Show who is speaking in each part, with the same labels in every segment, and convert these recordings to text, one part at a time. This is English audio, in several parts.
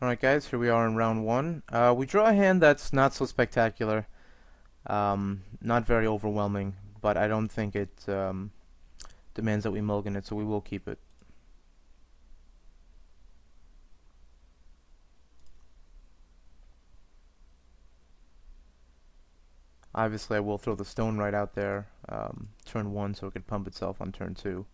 Speaker 1: Alright guys, here we are in round one. We draw a hand that's not so spectacular, not very overwhelming, but I don't think it demands that we mulligan it, so we will keep it. Obviously I will throw the stone right out there, turn one, so it could pump itself on turn two.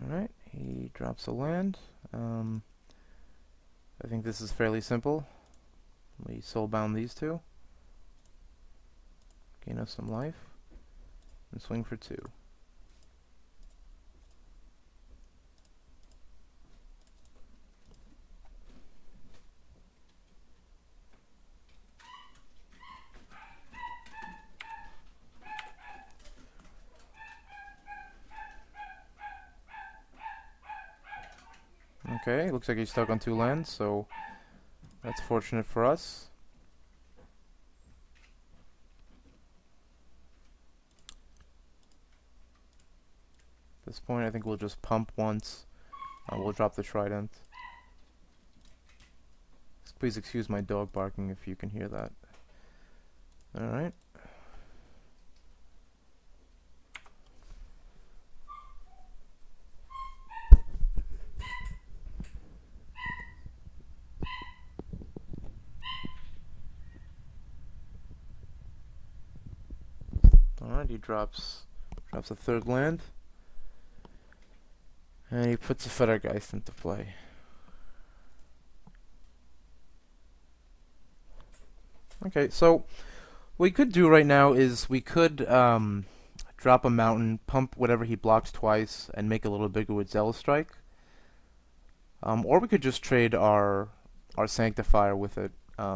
Speaker 1: Alright, he drops a land. I think this is fairly simple. We soulbound these two, gain us some life, and swing for two. Okay, looks like he's stuck on two lands, so that's fortunate for us. At this point, I think we'll just pump once. We'll drop the trident. Please excuse my dog barking if you can hear that. Alright. Alright, he drops a third land. And he puts a Fettergeist into play. Okay, so what we could do right now is we could drop a mountain, pump whatever he blocks twice, and make it a little bigger with Zealous Strike. Or we could just trade our Sanctifier with it. But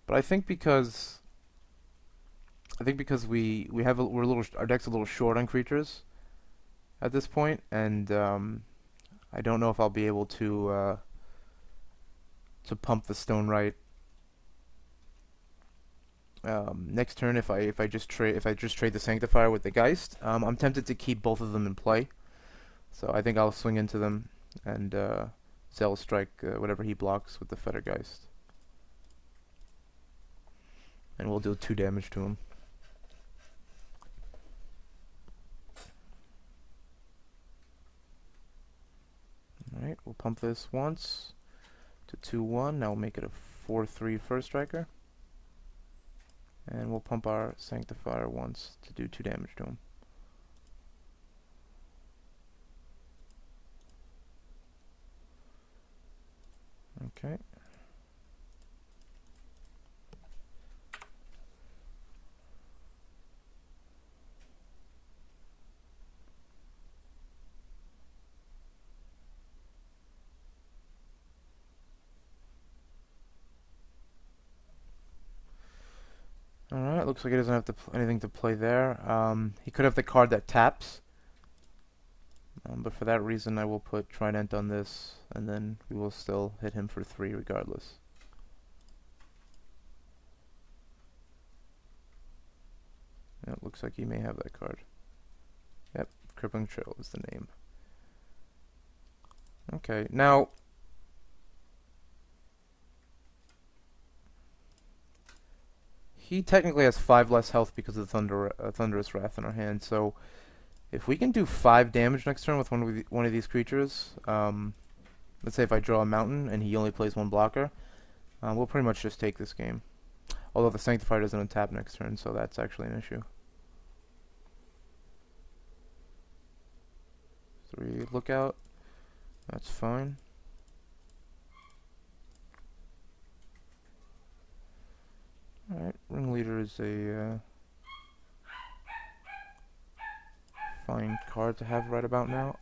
Speaker 1: I think because we're a little, our deck's a little short on creatures at this point, and I don't know if I'll be able to pump the stone right next turn if I just trade the Sanctifier with the Geist. I'm tempted to keep both of them in play, so I think I'll swing into them and Zealous Strike whatever he blocks with the Fettergeist, and we'll do 2 damage to him. Alright, we'll pump this once to 2-1. Now we'll make it a 4-3 first striker. And we'll pump our Sanctifier once to do 2 damage to him. Okay. Alright, looks like he doesn't have anything to play there. He could have the card that taps. But for that reason I will put Trident on this, and then we will still hit him for 3 regardless. And it looks like he may have that card. Yep, Crippling Chill is the name. Okay, now he technically has 5 less health because of the Thunderous Wrath in our hand, so if we can do 5 damage next turn with one of these creatures, let's say if I draw a mountain and he only plays 1 blocker, we'll pretty much just take this game. Although the Sanctifier doesn't untap next turn, so that's actually an issue. 3 Lookout, that's fine. Alright, Ringleader is a fine card to have right about now.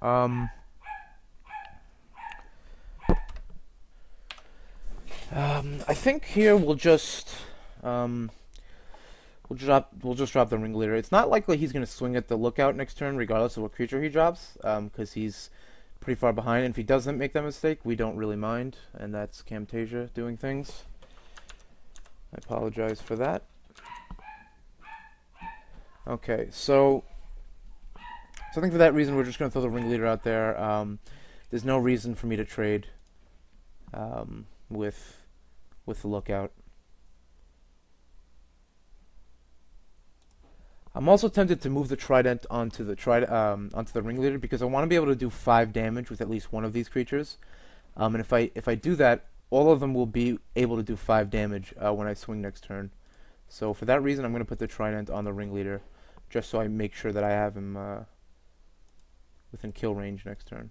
Speaker 1: I think here we'll just we'll just drop the Ringleader. It's not likely he's gonna swing at the Lookout next turn, regardless of what creature he drops, because he's pretty far behind. And if he doesn't make that mistake, we don't really mind, and that's Camtasia doing things. I apologize for that. Okay, so I think for that reason, we're just going to throw the ringleader out there. There's no reason for me to trade with the lookout. I'm also tempted to move the trident onto the ringleader because I want to be able to do 5 damage with at least one of these creatures. And if I do that, all of them will be able to do 5 damage when I swing next turn. So for that reason, I'm going to put the trident on the ringleader, just so I make sure that I have him within kill range next turn.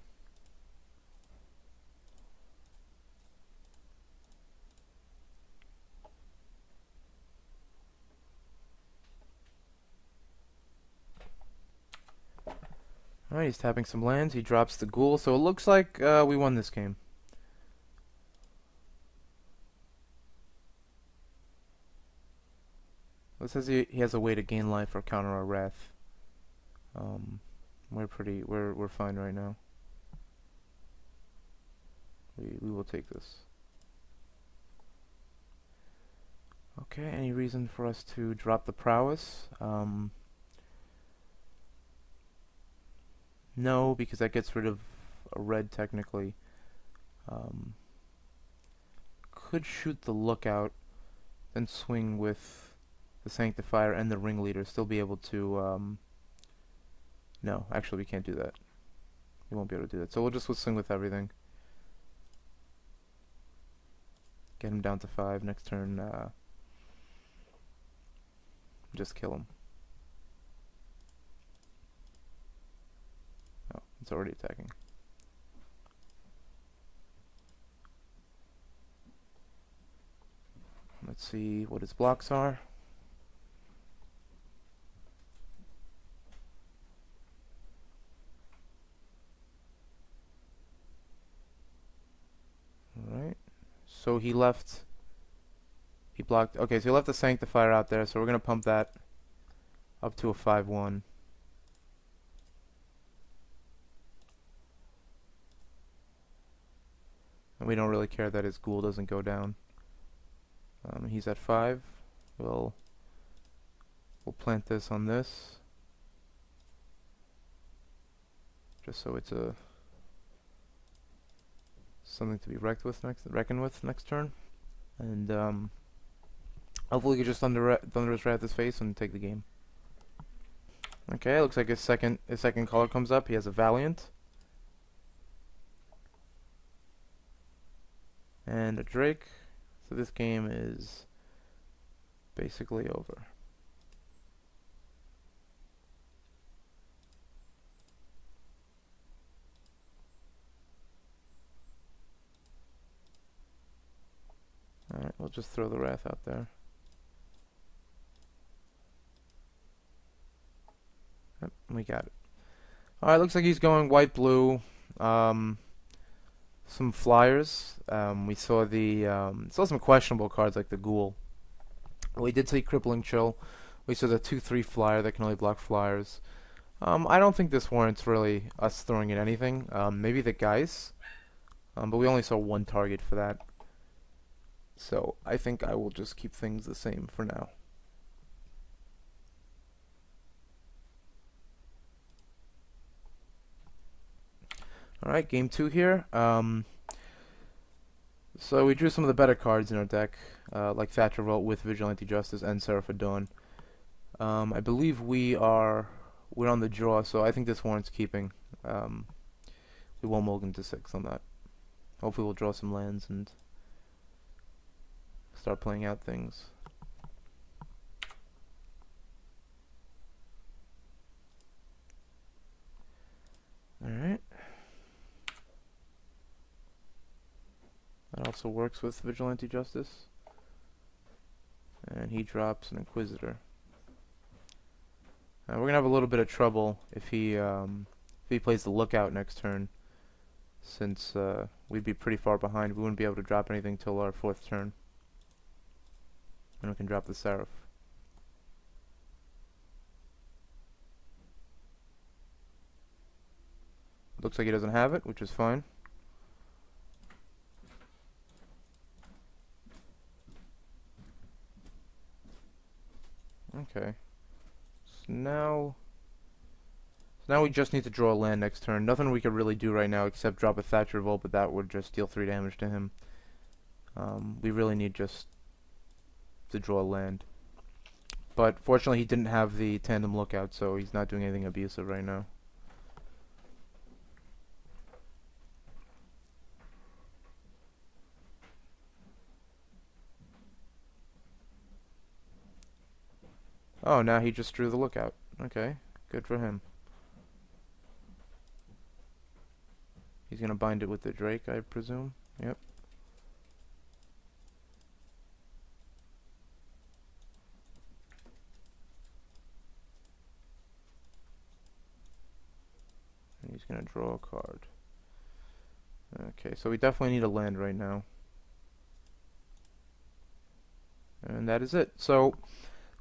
Speaker 1: Alright, he's tapping some lands. He drops the ghoul, so it looks like we won this game. It says he has a way to gain life or counter our wrath. We're fine right now. We will take this. Okay, any reason for us to drop the prowess? No, because that gets rid of a red technically. Could shoot the lookout, then swing with the sanctifier and the ringleader. Still be able to. No, actually we can't do that. We won't be able to do that. So we'll just swing with everything. Get him down to 5 next turn. Just kill him. Oh, it's already attacking. Let's see what his blocks are. Alright. So he blocked. Okay, so he left the sanctifier out there, so we're going to pump that up to a 5/1. And we don't really care that his ghoul doesn't go down. He's at 5. We'll plant this on this, just so it's something to be reckoned with next turn. And hopefully we can just Thunderous Wrath his face and take the game. Okay, looks like his second color comes up. He has a Valiant and a Drake. So this game is basically over. Alright, we'll just throw the Wrath out there. Yep, we got it. Alright, looks like he's going white-blue. Some flyers. We saw some questionable cards like the Ghoul. We did see Crippling Chill. We saw the 2/3 flyer that can only block flyers. I don't think this warrants really us throwing in anything. Maybe the Geist. But we only saw one target for that. So I think I will just keep things the same for now. Alright, game 2 here. So we drew some of the better cards in our deck, like Thatcher Vault with Vigilante Justice and Seraph of Dawn. I believe we're on the draw, so I think this warrants keeping. We won't mulligan to 6 on that. Hopefully we'll draw some lands and start playing out things. Alright. That also works with Vigilante Justice. And he drops an Inquisitor. We're going to have a little bit of trouble if he plays the Lookout next turn, since we'd be pretty far behind. We wouldn't be able to drop anything till our 4th turn. And we can drop the Seraph. Looks like he doesn't have it, which is fine. Okay. So now we just need to draw a land next turn. Nothing we could really do right now except drop a Thatcher Revolt, but that would just deal 3 damage to him. We really need just to draw a land. But fortunately he didn't have the Tandem Lookout, so he's not doing anything abusive right now. Oh, now he just drew the Lookout. Okay, good for him. He's gonna bind it with the Drake, I presume. Yep. And he's gonna draw a card. Okay, so we definitely need a land right now. And that is it. So,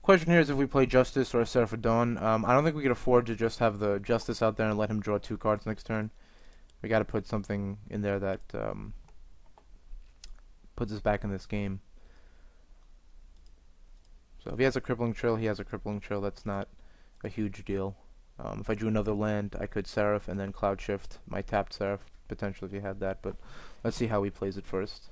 Speaker 1: question here is if we play Justice or a Seraph of Dawn. I don't think we could afford to just have the Justice out there and let him draw 2 cards next turn. We gotta put something in there that puts us back in this game. So if he has a Crippling Chill, he has a Crippling Chill. That's not a huge deal. If I drew another land, I could Seraph and then Cloud Shift my tapped Seraph, potentially if he had that, but let's see how he plays it first.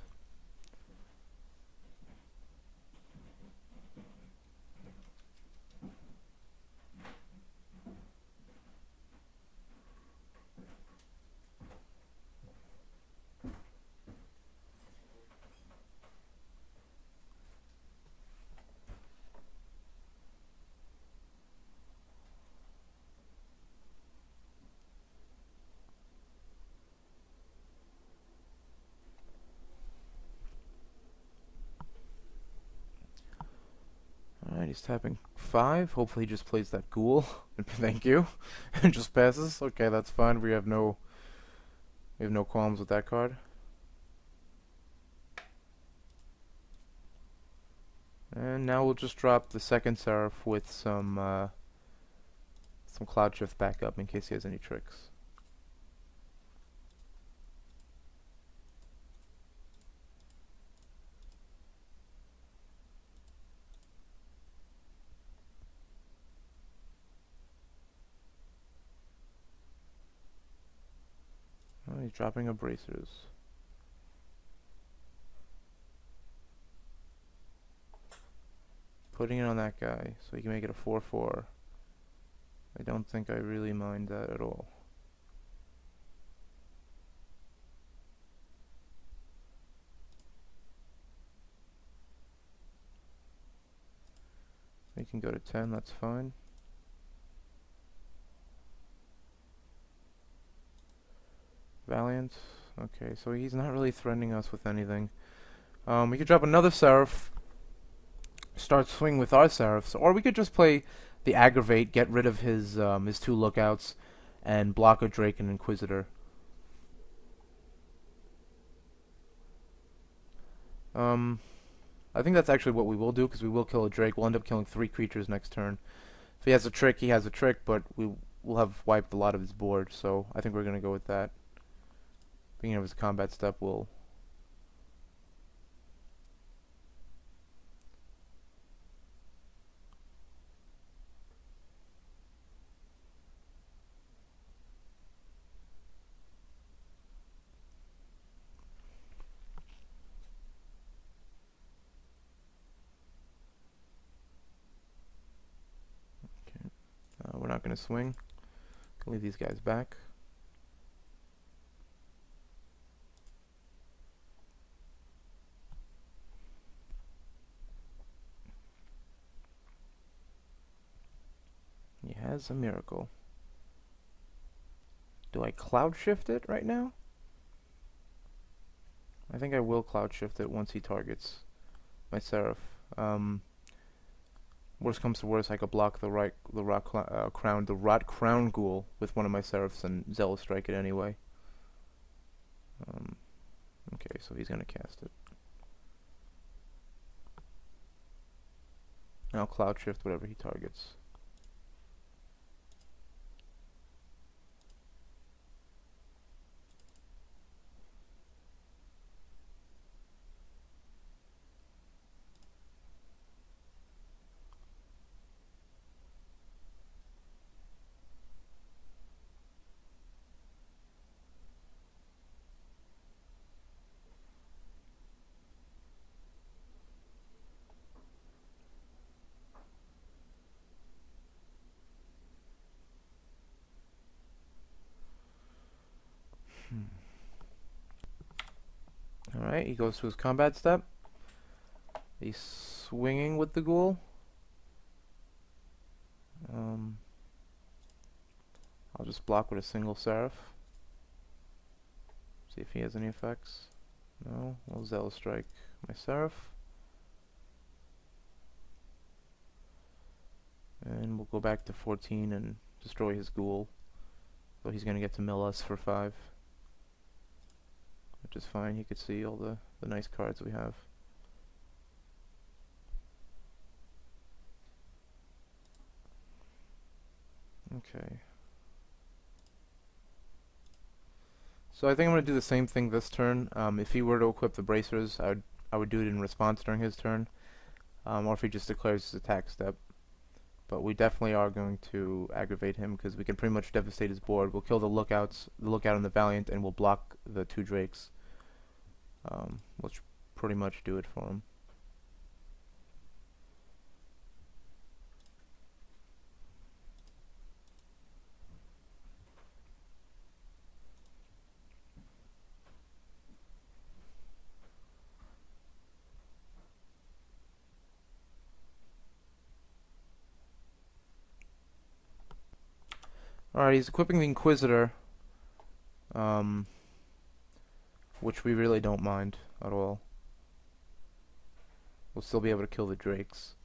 Speaker 1: Alright, he's tapping 5. Hopefully he just plays that Ghoul. Thank you. And just passes. Okay, that's fine. We have no qualms with that card. And now we'll just drop the second Seraph with some Cloud Shift backup in case he has any tricks. Oh, he's dropping Abrasers. Putting it on that guy so he can make it a 4/4. I don't think I really mind that at all. We can go to 10, that's fine. Valiant. Okay, so he's not really threatening us with anything. We could drop another Seraph, start swing with our Seraphs, or we could just play the Aggravate, get rid of his 2 Lookouts, and block a Drake and Inquisitor. I think that's actually what we will do, because we will kill a Drake. We'll end up killing 3 creatures next turn. If he has a trick, he has a trick, but we will have wiped a lot of his board, so I think we're going to go with that. Beginning of his combat step will... Okay. We're not going to swing. Leave these guys back. He has a Miracle. Do I Cloud Shift it right now? I think I will Cloud Shift it once he targets my Seraph. Worst comes to worst, I could block the Rot Crown Ghoul with one of my Seraphs and Zealous Strike it anyway. Okay, so he's gonna cast it. I'll Cloud Shift whatever he targets. Alright, he goes to his combat step. He's swinging with the ghoul. I'll just block with a single Seraph. See if he has any effects. No, we'll Zealous Strike my Seraph. And we'll go back to 14 and destroy his ghoul. So he's going to get to mill us for 5. Which is fine, he could see all the nice cards we have. Okay. So I think I'm going to do the same thing this turn. If he were to equip the bracers, I would do it in response during his turn. Or if he just declares his attack step. But we definitely are going to aggravate him because we can pretty much devastate his board. We'll kill the lookout and the Valiant, and we'll block the 2 Drakes. Which pretty much do it for him. Alright, he's equipping the Inquisitor, which we really don't mind at all. We'll still be able to kill the Drakes.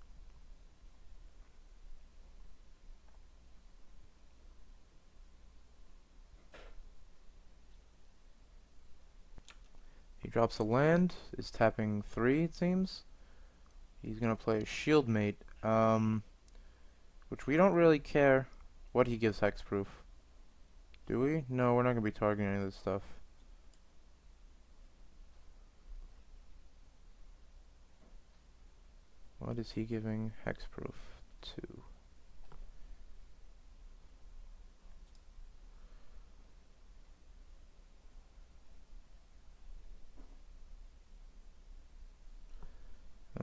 Speaker 1: He drops a land, is tapping 3, it seems. He's going to play a Shield Mate, which we don't really care what he gives hexproof. Do we? No, we're not going to be targeting any of this stuff. What is he giving hexproof to?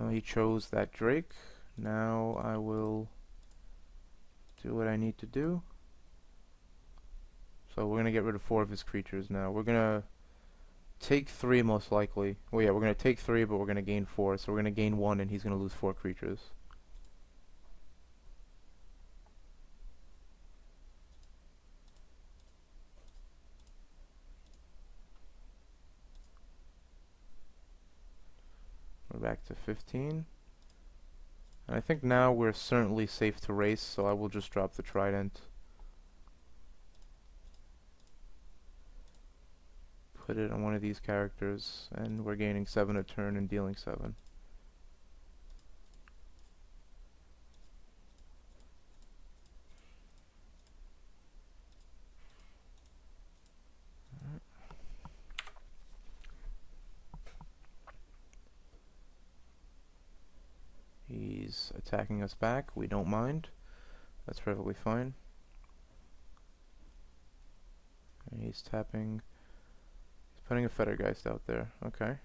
Speaker 1: He chose that Drake. Now I will do what I need to do. So we're going to get rid of 4 of his creatures now. We're going to take 3 most likely. Well, yeah, we're going to take 3, but we're going to gain 4. So we're going to gain 1 and he's going to lose 4 creatures. We're back to 15. And I think now we're certainly safe to race, so I will just drop the Trident. Put it on one of these characters, and we're gaining 7 a turn and dealing 7. He's attacking us back. We don't mind. That's perfectly fine. And he's tapping. He's putting a Fettergeist out there. Okay.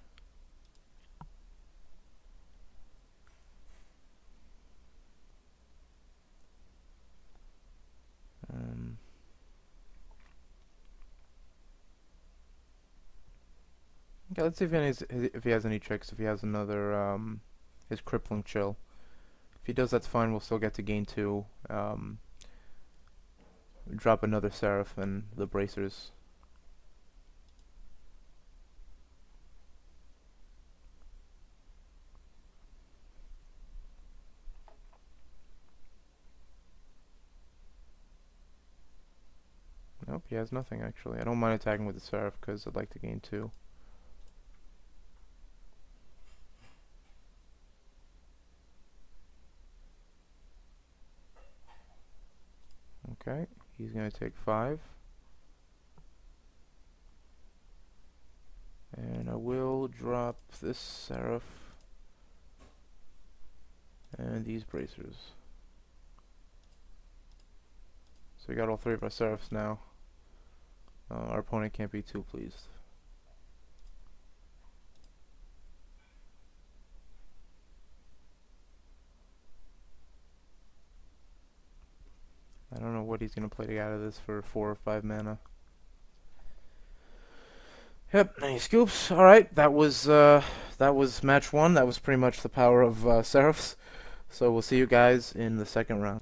Speaker 1: Okay, let's see if he has any tricks. If he has another, his Crippling Chill. If he does, that's fine. We'll still get to gain 2. Drop another Seraph and the Bracers. Nope, he has nothing actually. I don't mind attacking with the Seraph because I'd like to gain 2. Okay, he's going to take 5. And I will drop this Seraph and these Bracers. So we got all 3 of our Seraphs now. Our opponent can't be too pleased. I don't know what he's going to play to get out of this for 4 or 5 mana. Yep, 90 scoops. Alright, that was match one. That was pretty much the power of Seraphs. So we'll see you guys in the second round.